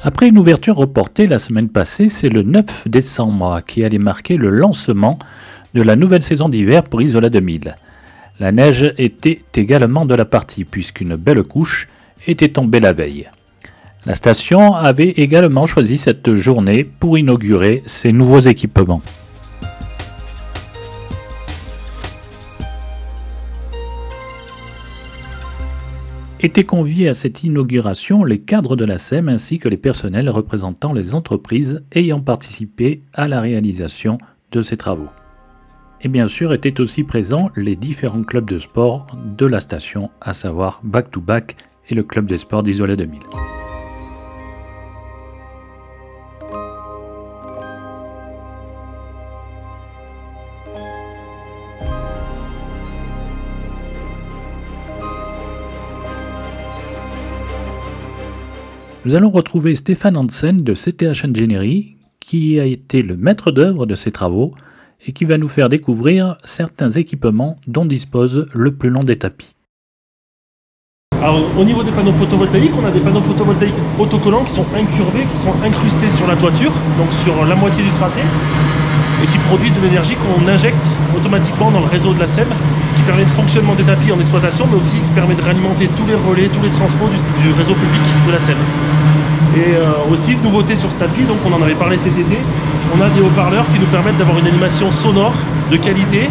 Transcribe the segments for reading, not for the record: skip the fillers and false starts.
Après une ouverture reportée la semaine passée, c'est le 9 décembre qui allait marquer le lancement de la nouvelle saison d'hiver pour Isola 2000. La neige était également de la partie puisqu'une belle couche était tombée la veille. La station avait également choisi cette journée pour inaugurer ses nouveaux équipements. Étaient conviés à cette inauguration les cadres de la SEM ainsi que les personnels représentant les entreprises ayant participé à la réalisation de ces travaux. Et bien sûr étaient aussi présents les différents clubs de sport de la station, à savoir Back to Back et le club des sports d'Isola 2000. Nous allons retrouver Stéphane Hansen de CTH Engineering, qui a été le maître d'œuvre de ces travaux et qui va nous faire découvrir certains équipements dont dispose le plus long des tapis. Alors, au niveau des panneaux photovoltaïques, on a des panneaux photovoltaïques autocollants qui sont incurvés, qui sont incrustés sur la toiture, donc sur la moitié du tracé, et qui produisent de l'énergie qu'on injecte automatiquement dans le réseau de la SEM, qui permet le fonctionnement des tapis en exploitation, mais aussi qui permet de réalimenter tous les relais, tous les transfos du réseau public de la SEM. Et aussi, nouveauté sur ce tapis, donc on en avait parlé cet été, on a des haut-parleurs qui nous permettent d'avoir une animation sonore de qualité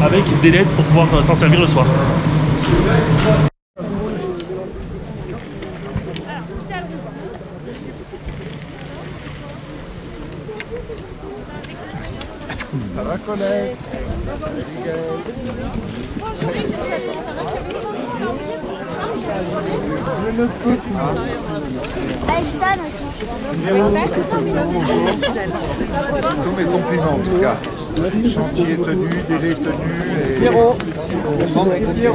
avec des LED pour pouvoir s'en servir le soir. Ça va, Colette? Je ne peux pas. Tous mes compliments en tout cas. Chantier tenu, délai tenu et c'est magnifique.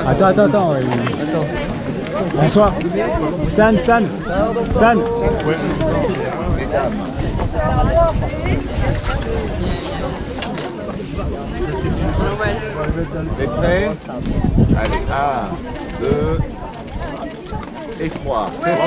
Attends. Bonsoir. Stan. Ouais. Mesdames. T'es prêts? Allez, 1, 2 et 3. C'est fait.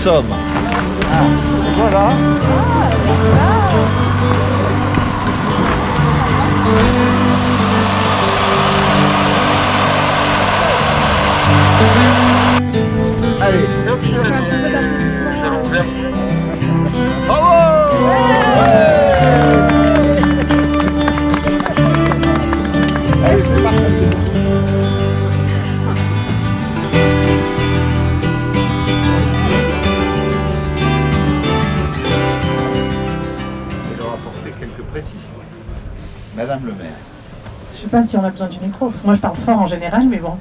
Sommes. Voilà. Allez. Bravo. Allez, c'est parti. Madame le maire. Je ne sais pas si on a besoin du micro, parce que moi je parle fort en général, mais bon.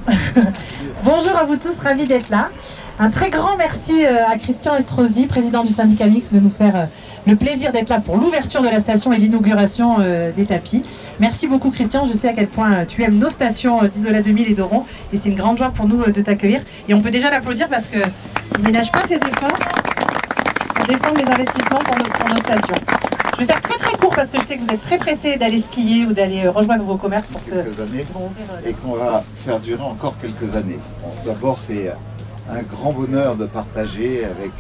Bonjour à vous tous, ravi d'être là. Un très grand merci à Christian Estrosi, président du syndicat mixte, de nous faire le plaisir d'être là pour l'ouverture de la station et l'inauguration des tapis. Merci beaucoup Christian, je sais à quel point tu aimes nos stations d'Isola 2000 et d'Oron, et c'est une grande joie pour nous de t'accueillir. Et on peut déjà l'applaudir parce qu'il ne ménage pas ses efforts pour défendre les investissements pour nos stations. Je vais faire très court parce que je sais que vous êtes très pressés d'aller skier ou d'aller rejoindre vos commerces pour quelques années et qu'on va faire durer encore quelques années. Bon, d'abord, c'est un grand bonheur de partager avec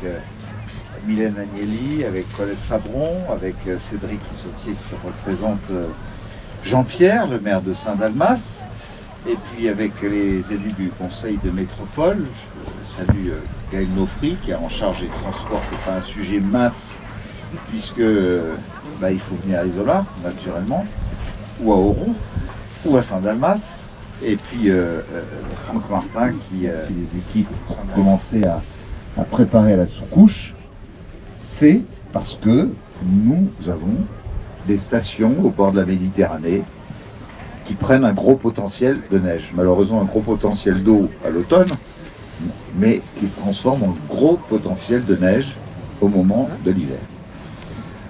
Mylène Agnelli, avec Colette Fabron, avec Cédric Issautier qui représente Jean-Pierre, le maire de Saint-Dalmas, et puis avec les élus du conseil de métropole. Je salue Gaël Nofri qui est en charge des transports, qui n'est pas un sujet mince, puisque il faut venir à Isola, naturellement, ou à Auron, ou à Saint-Dalmas. Et puis Franck Martin qui, si les équipes ont commencé à préparer la sous-couche, c'est parce que nous avons des stations au bord de la Méditerranée qui prennent un gros potentiel de neige. Malheureusement, un gros potentiel d'eau à l'automne, mais qui se transforme en gros potentiel de neige au moment de l'hiver.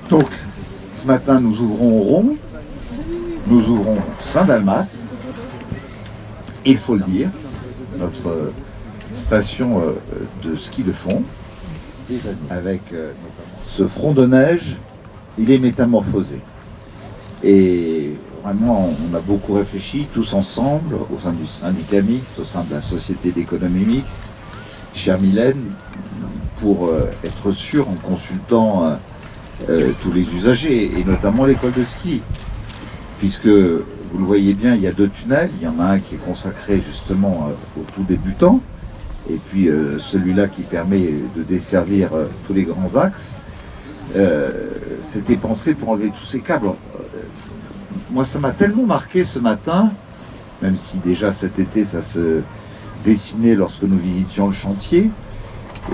Donc, ce matin, nous ouvrons Auron, nous ouvrons Saint-Dalmas. Il faut le dire, notre station de ski de fond, avec ce front de neige, il est métamorphosé. Et vraiment, on a beaucoup réfléchi, tous ensemble, au sein du syndicat mixte, au sein de la société d'économie mixte, chère Mylène, pour être sûr, en consultant tous les usagers, et notamment l'école de ski, puisque vous le voyez bien, il y a 2 tunnels. Il y en a un qui est consacré justement aux tout débutants, et puis celui-là qui permet de desservir tous les grands axes. C'était pensé pour enlever tous ces câbles. Moi, ça m'a tellement marqué ce matin, même si déjà cet été ça se dessinait lorsque nous visitions le chantier,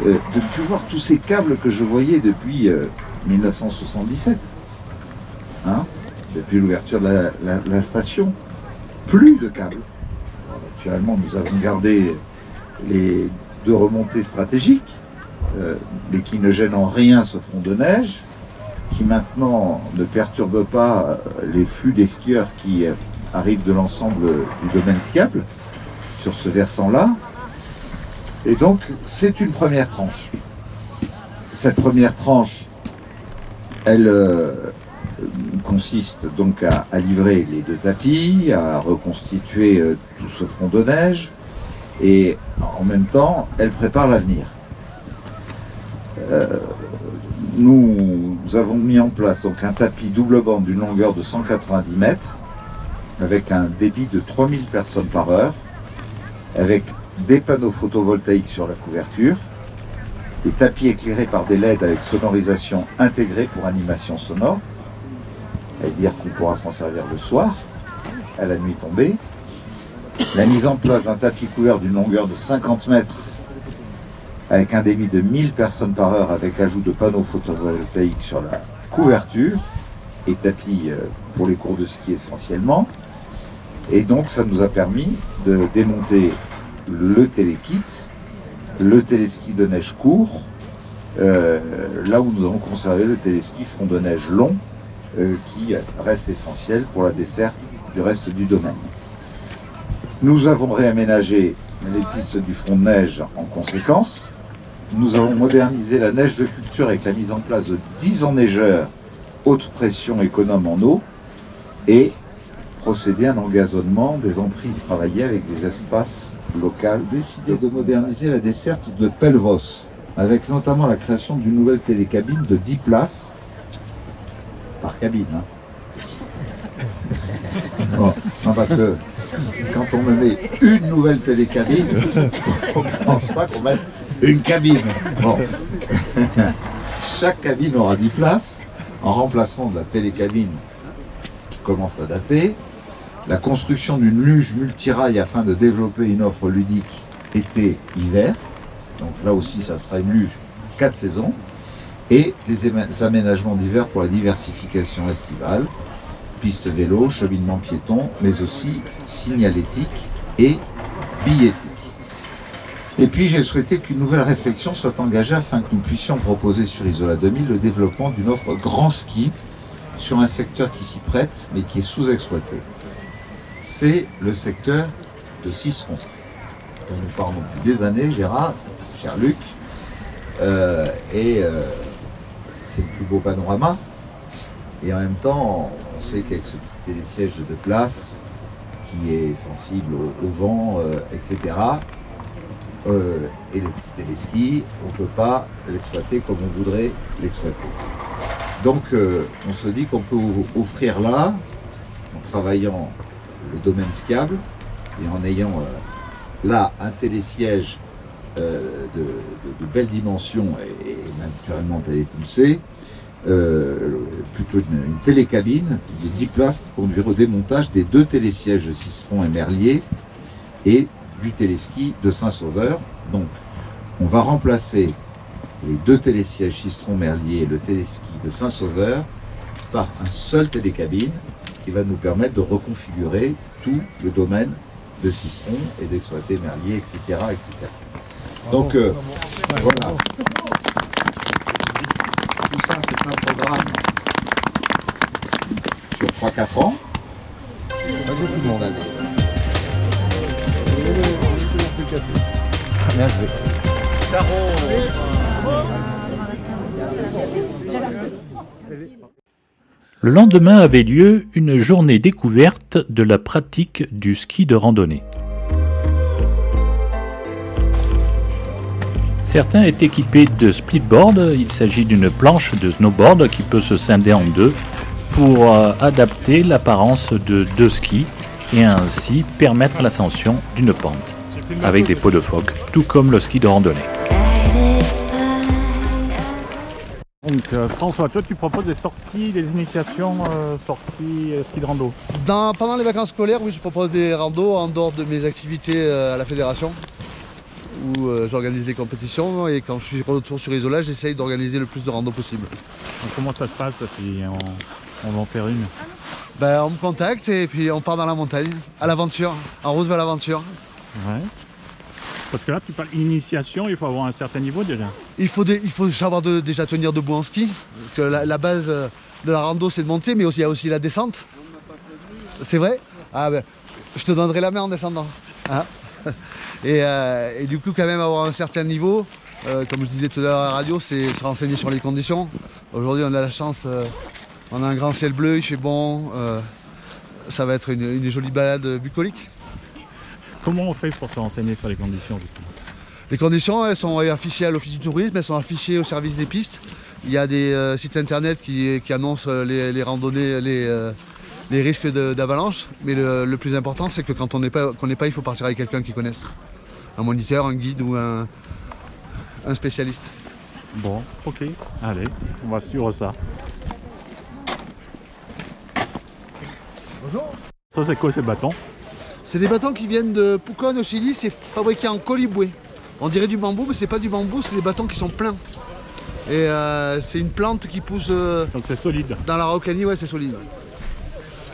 de ne plus voir tous ces câbles que je voyais depuis 1977. Hein, depuis l'ouverture de la station, plus de câbles. Alors, naturellement, nous avons gardé les 2 remontées stratégiques, mais qui ne gênent en rien ce front de neige, qui maintenant ne perturbe pas les flux des skieurs qui arrivent de l'ensemble du domaine skiable sur ce versant-là. Et donc, c'est une première tranche. Cette première tranche, elle consiste donc à livrer les 2 tapis, à reconstituer tout ce front de neige, et en même temps, elle prépare l'avenir. Nous avons mis en place donc un tapis double bande d'une longueur de 190 mètres, avec un débit de 3000 personnes par heure, avec des panneaux photovoltaïques sur la couverture, des tapis éclairés par des LED avec sonorisation intégrée pour animation sonore, c'est-à-dire qu'on pourra s'en servir le soir, à la nuit tombée. La mise en place d'un tapis couvert d'une longueur de 50 mètres avec un débit de 1000 personnes par heure avec ajout de panneaux photovoltaïques sur la couverture et tapis pour les cours de ski essentiellement. Et donc ça nous a permis de démonter le télé-kit, le téléski de neige court, là où nous avons conservé le téléski front de neige long, qui reste essentiel pour la desserte du reste du domaine. Nous avons réaménagé les pistes du front de neige en conséquence. Nous avons modernisé la neige de culture avec la mise en place de 10 enneigeurs haute pression économe en eau et procédé à un engazonnement des emprises travaillées avec des espaces locaux. Décidé de moderniser la desserte de Pelvoz avec notamment la création d'une nouvelle télécabine de 10 places par cabine. Bon, non, parce que quand on me met une nouvelle télécabine, on ne pense pas qu'on mette une cabine. Bon. Chaque cabine aura 10 places, en remplacement de la télécabine qui commence à dater. La construction d'une luge multirail afin de développer une offre ludique été-hiver. Donc là aussi, ça sera une luge 4 saisons. Et des aménagements d'hiver pour la diversification estivale, pistes vélo, cheminement piéton, mais aussi signalétique et billettique. Et puis j'ai souhaité qu'une nouvelle réflexion soit engagée afin que nous puissions proposer sur Isola 2000 le développement d'une offre grand ski sur un secteur qui s'y prête mais qui est sous-exploité. C'est le secteur de Sisteron, dont nous parlons depuis des années, Gérard, cher Luc, c'est le plus beau panorama, et en même temps, on sait qu'avec ce petit télésiège de 2 places, qui est sensible au vent, etc., Et le petit téléski, on ne peut pas l'exploiter comme on voudrait l'exploiter. Donc on se dit qu'on peut offrir là, en travaillant le domaine skiable et en ayant là un télésiège de belles dimensions et naturellement télépulsé, plutôt une télécabine de 10 places qui conduirait au démontage des 2 télésièges de Sistron et Merlier et du téléski de Saint-Sauveur. Donc on va remplacer les 2 télésièges Sistron-Merlier et le téléski de Saint-Sauveur par un seul télécabine qui va nous permettre de reconfigurer tout le domaine de Sistron et d'exploiter Merlier, etc. etc. Donc voilà. Tout ça, c'est un programme sur 3-4 ans. Pas beaucoup de monde à dire. Le lendemain avait lieu une journée découverte de la pratique du ski de randonnée. Certains étaient équipés de splitboard, il s'agit d'une planche de snowboard qui peut se scinder en deux pour adapter l'apparence de 2 skis et ainsi permettre l'ascension d'une pente avec des pots de phoque, tout comme le ski de randonnée. Donc François, toi tu proposes des sorties, des initiations, sorties ski de rando? Pendant les vacances scolaires, oui, je propose des randos en dehors de mes activités à la fédération, où j'organise les compétitions, et quand je suis retour sur Isola, j'essaye d'organiser le plus de randos possible. Donc, comment ça se passe si on va en faire une? Ben, on me contacte et puis on part dans la montagne, à l'aventure, en route vers l'aventure. Ouais. Parce que là, tu parles initiation, il faut avoir un certain niveau déjà. Il faut savoir déjà tenir debout en ski, parce que la base de la rando c'est de monter, mais il y a aussi la descente. C'est vrai? Ah ben, je te donnerai la main en descendant. Hein? Et du coup, quand même avoir un certain niveau, comme je disais tout à l'heure à la radio, c'est se renseigner sur les conditions. Aujourd'hui, on a la chance, on a un grand ciel bleu, il fait bon, ça va être une jolie balade bucolique. Comment on fait pour se renseigner sur les conditions justement? Les conditions, elles sont affichées à l'Office du tourisme, elles sont affichées au service des pistes. Il y a des sites internet qui annoncent les randonnées, les risques d'avalanche. Mais le plus important, c'est que quand on n'est pas, il faut partir avec quelqu'un qui connaisse. Un moniteur, un guide ou un spécialiste. Bon, ok, allez, on va suivre ça. Bonjour. Ça c'est quoi ces bâtons? C'est des bâtons qui viennent de Pucón au Chili, c'est fabriqué en coliboué. On dirait du bambou, mais c'est pas du bambou, c'est des bâtons qui sont pleins. Et c'est une plante qui pousse... Donc c'est solide. Dans l'Araucanie, ouais, c'est solide.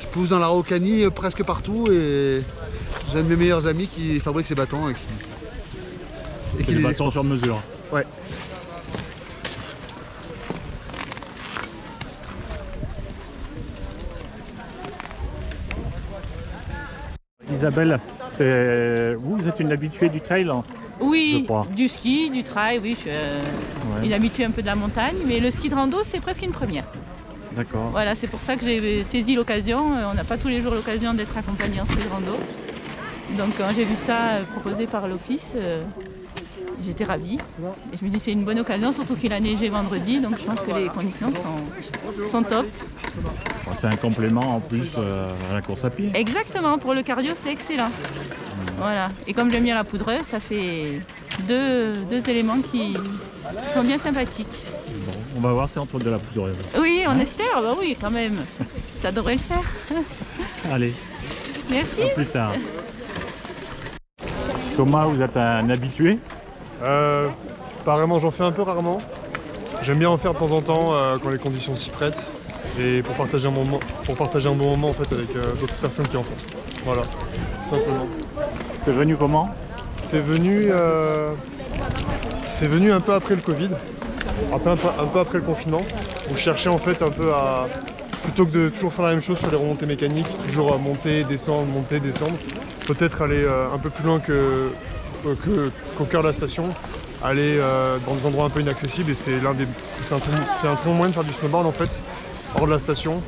Qui pousse dans l'Araucanie presque partout, et j'ai un de mes meilleurs amis qui fabrique ces bâtons. Et qui des bâtons sur mesure. Ouais. Isabelle, vous êtes une habituée du trail? Oui, du ski, du trail, oui, je suis une habituée un peu de la montagne, mais le ski de rando, c'est presque une première. D'accord. Voilà, c'est pour ça que j'ai saisi l'occasion. On n'a pas tous les jours l'occasion d'être accompagné en ski de rando. Donc quand j'ai vu ça proposé par l'office, j'étais ravie. Et je me dis c'est une bonne occasion, surtout qu'il a neigé vendredi, donc je pense que les conditions sont top. C'est un complément en plus à la course à pied. Exactement, pour le cardio c'est excellent. Voilà. Et comme j'aime bien la poudreuse, ça fait deux éléments qui sont bien sympathiques. Bon, on va voir si on trouve de la poudreuse. Oui, on espère, bah oui quand même. Ça devrait le faire. Allez. Merci. À plus tard. Thomas, vous êtes un habitué? Pas vraiment, j'en fais un peu rarement. J'aime bien en faire de temps en temps quand les conditions s'y prêtent. Et pour partager un bon moment en fait, avec d'autres personnes qui en font. Voilà, tout simplement. C'est venu comment? C'est venu un peu après le Covid, un peu après le confinement. On cherchait en fait un peu à, plutôt que de toujours faire la même chose sur les remontées mécaniques, toujours monter, descendre, peut-être aller un peu plus loin qu'au cœur de la station, aller dans des endroits un peu inaccessibles, et c'est un très bon moyen de faire du snowboard en fait, hors de la station,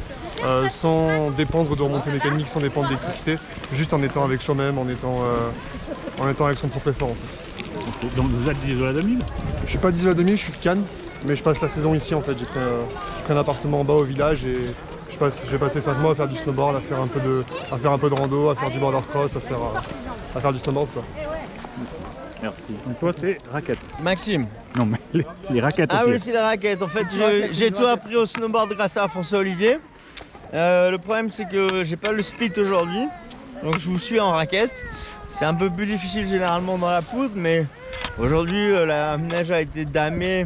sans dépendre de remontées mécaniques, sans dépendre d'électricité, juste en étant avec soi-même, en étant avec son propre effort en fait. Okay. Donc vous êtes d'Isola 2000? Je suis pas d'Isola 2000, je suis de Cannes, mais je passe la saison ici en fait. J'ai pris un appartement en bas au village et je vais passer 5 mois à faire du snowboard, à faire un peu de rando, à faire du border cross, à faire du snowboard quoi. Merci. Donc toi c'est raquette. Maxime. Non mais les raquettes. Ah oui, c'est les raquettes. En fait, j'ai tout appris au snowboard grâce à François Olivier. Le problème c'est que j'ai pas le split aujourd'hui, donc je vous suis en raquette. C'est un peu plus difficile généralement dans la poudre, mais aujourd'hui la neige a été damée,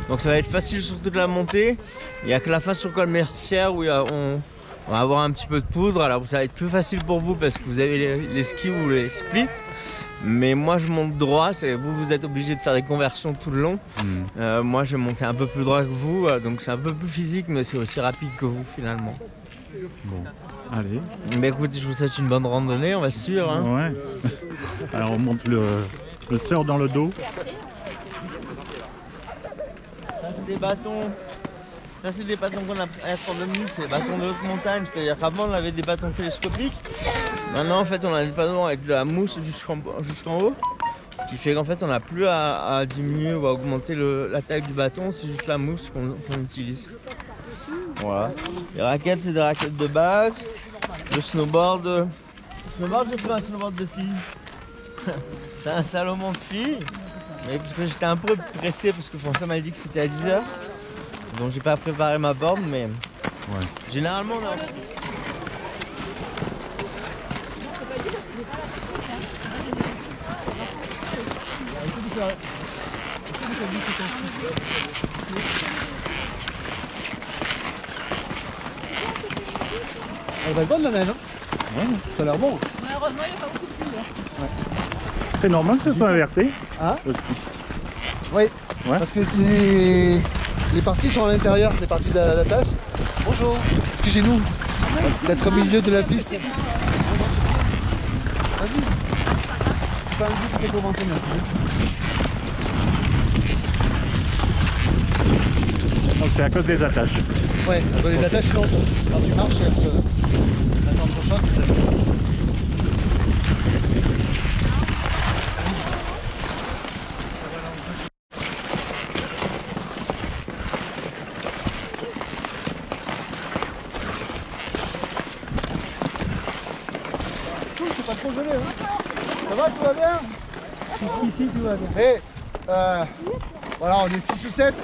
donc ça va être facile sur toute la montée. Il n'y a que la face sur col Mercière où on va avoir un petit peu de poudre, alors ça va être plus facile pour vous parce que vous avez les skis ou les splits. Mais moi je monte droit, vous êtes obligé de faire des conversions tout le long. Moi je vais monter un peu plus droit que vous, donc c'est un peu plus physique mais c'est aussi rapide que vous finalement. Bon, allez. Bah écoute, je vous souhaite une bonne randonnée, on va se suivre. Hein. Ouais. Alors on monte le sort dans le dos. Ça c'est des bâtons. Ça c'est des bâtons qu'on a à 2000, c'est des bâtons de haute montagne, c'est-à-dire qu'avant on avait des bâtons télescopiques. Maintenant en fait on a des bâtons avec de la mousse jusqu'en haut. Ce qui fait qu'en fait on n'a plus à diminuer ou à augmenter la taille du bâton, c'est juste la mousse qu'on utilise. Voilà. Les raquettes c'est des raquettes de base. Le snowboard, j'ai fait un snowboard de fille. C'est un Salomon de fille. Mais parce que j'étais un peu pressé parce que François m'a dit que c'était à 10 h. Donc j'ai pas préparé ma borne mais ouais. Généralement on a Elle va être bonne la neige, hein? Ouais. Ça a l'air bon. Malheureusement il n'y a pas beaucoup de pluie. Ouais. C'est normal que ce soit inversé. Hein? Oui, ouais. Parce que les parties sont à l'intérieur, les parties de la tâche. Bonjour, excusez-nous d'être au milieu de la piste. Vas-y. C'est pas un but très commenté, Donc c'est à cause des attaches. Ouais, à cause des attaches, sinon quand tu marches, elles s'entrechoquent. Pas trop gelé, hein. Ça va, tout va bien? Jusqu'ici, tout va bien. Et voilà, on est 6 ou 7,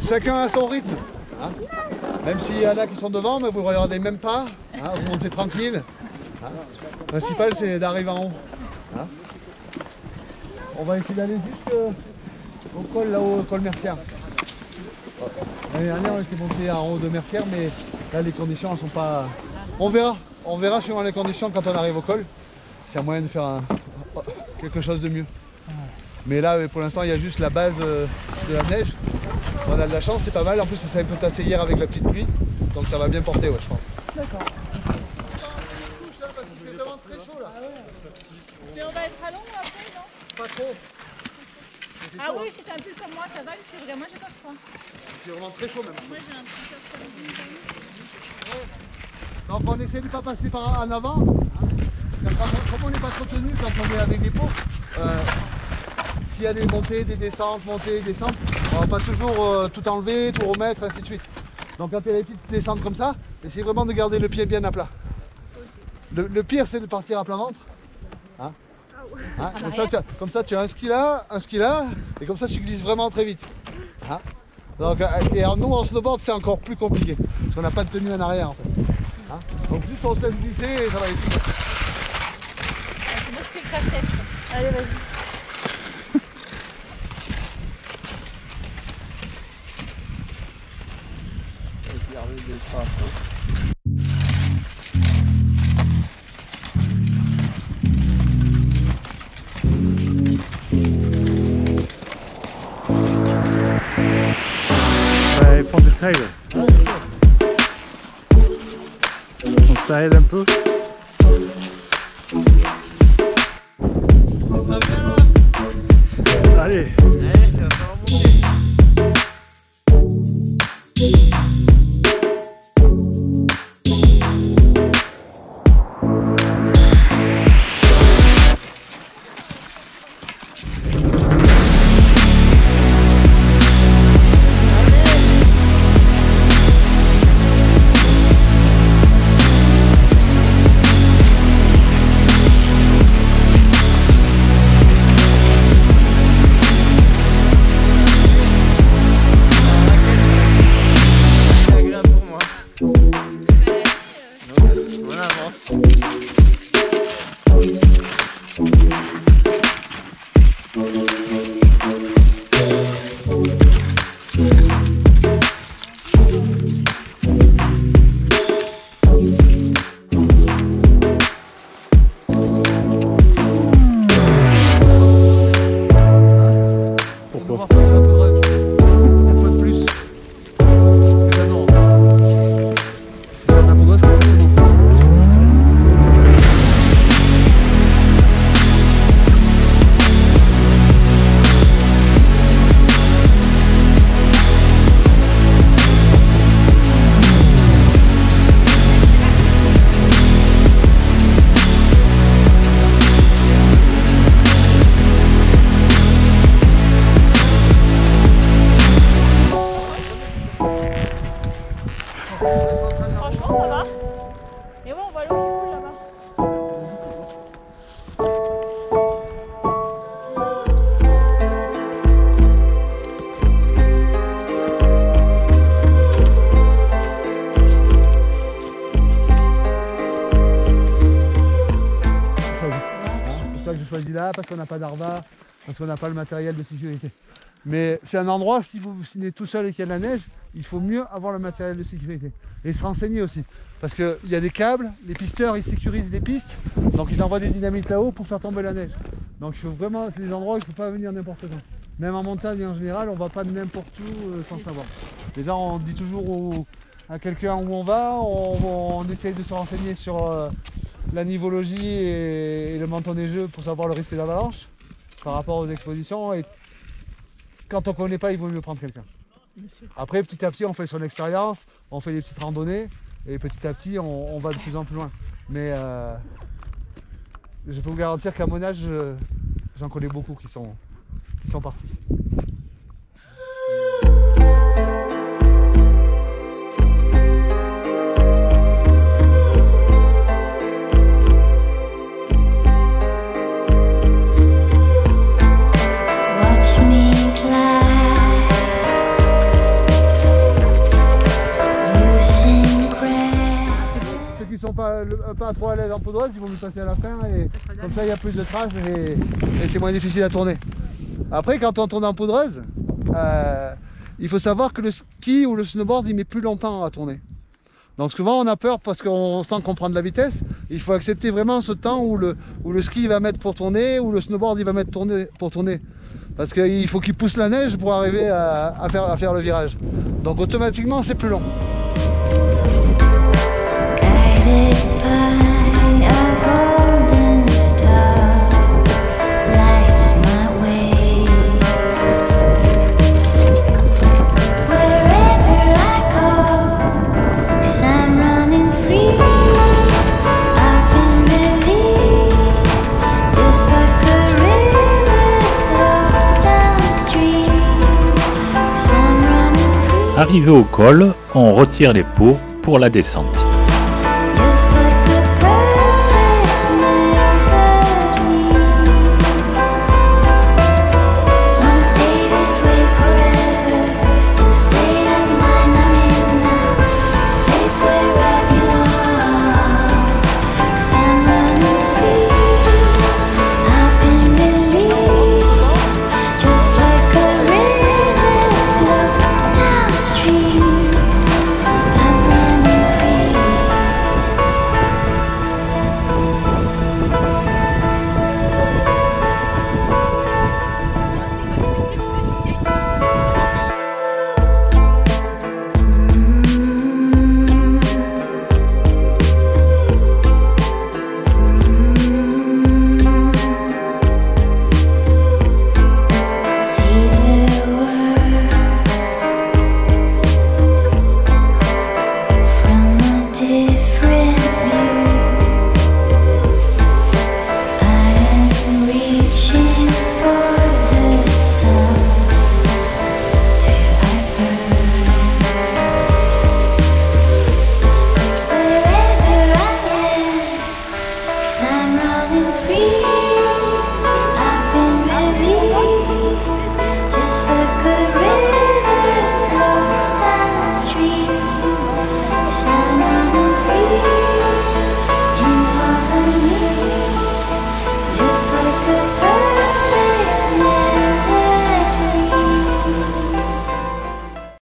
chacun à son rythme. Hein, même s'il y en a qui sont devant, mais vous ne regardez même pas, hein, vous montez tranquille. Hein. Le principal, c'est d'arriver en haut. Hein. On va essayer d'aller jusqu'au col, là-haut, au col Mercière. L'année dernière, on était monté en haut de Mercière, mais là, les conditions ne sont pas... On verra suivant les conditions quand on arrive au col. C'est un moyen de faire quelque chose de mieux. Mais là, pour l'instant, il y a juste la base de la neige. On a de la chance, c'est pas mal. En plus, ça s'est un peu tassé hier avec la petite pluie. Donc ça va bien porter, ouais, je pense. D'accord. Il fait vraiment très chaud là. Mais on va être à l'ombre après, non? Pas trop. Ah oui, si t'as un pull comme moi, ça va, je regarde, moi j'ai pas froid. C'est vraiment très chaud même. Moi j'ai un petit short comme ça. Donc on essaie de ne pas passer en avant. Comme on n'est pas trop tenu quand on est avec des pots, s'il y a des montées, des descentes, montées, descentes, on va pas toujours tout enlever, tout remettre, ainsi de suite. Donc quand il y a des petites descentes comme ça, essayez vraiment de garder le pied bien à plat. Le pire c'est de partir à plat ventre. Hein, hein, comme ça tu as un ski là, et comme ça tu glisses vraiment très vite. Hein. Donc, et nous en snowboard c'est encore plus compliqué, parce qu'on n'a pas de tenue en arrière en fait. Hein. Donc juste on se laisse glisser et ça va aller. C'est moi qui fais le crash-test. Allez, vas-y. Ils font du trail. Donc ça aide un peu. Allez. pour ça que j'ai choisi là, parce qu'on n'a pas d'arva, parce qu'on n'a pas le matériel de sécurité. Mais c'est un endroit, si vous signez tout seul et qu'il y a de la neige, il faut mieux avoir le matériel de sécurité. Et se renseigner aussi. Parce qu'il y a des câbles, les pisteurs ils sécurisent les pistes, donc ils envoient des dynamites là-haut pour faire tomber la neige. Donc il faut vraiment, c'est des endroits où il ne faut pas venir n'importe quand. Même en montagne et en général, on ne va pas n'importe où sans savoir. Déjà on dit toujours à quelqu'un où on va, on essaye de se renseigner sur la nivologie et le montant des jeux pour savoir le risque d'avalanche par rapport aux expositions. Et quand on ne connaît pas, il vaut mieux prendre quelqu'un. Après, petit à petit, on fait son expérience, on fait des petites randonnées, et petit à petit, on va de plus en plus loin. Mais je peux vous garantir qu'à mon âge, j'en connais beaucoup qui sont partis. Sont pas trop à l'aise en poudreuse, ils vont nous passer à la fin et comme ça il y a plus de traces et c'est moins difficile à tourner. Après quand on tourne en poudreuse, il faut savoir que le ski ou le snowboard il met plus longtemps à tourner. Donc souvent on a peur parce qu'on sent qu'on prend de la vitesse. Il faut accepter vraiment ce temps où le ski va mettre pour tourner, ou le snowboard il va mettre pour tourner. Parce qu'il faut qu'il pousse la neige pour arriver à faire le virage. Donc automatiquement c'est plus long. Arrivé au col, on retire les pots pour la descente.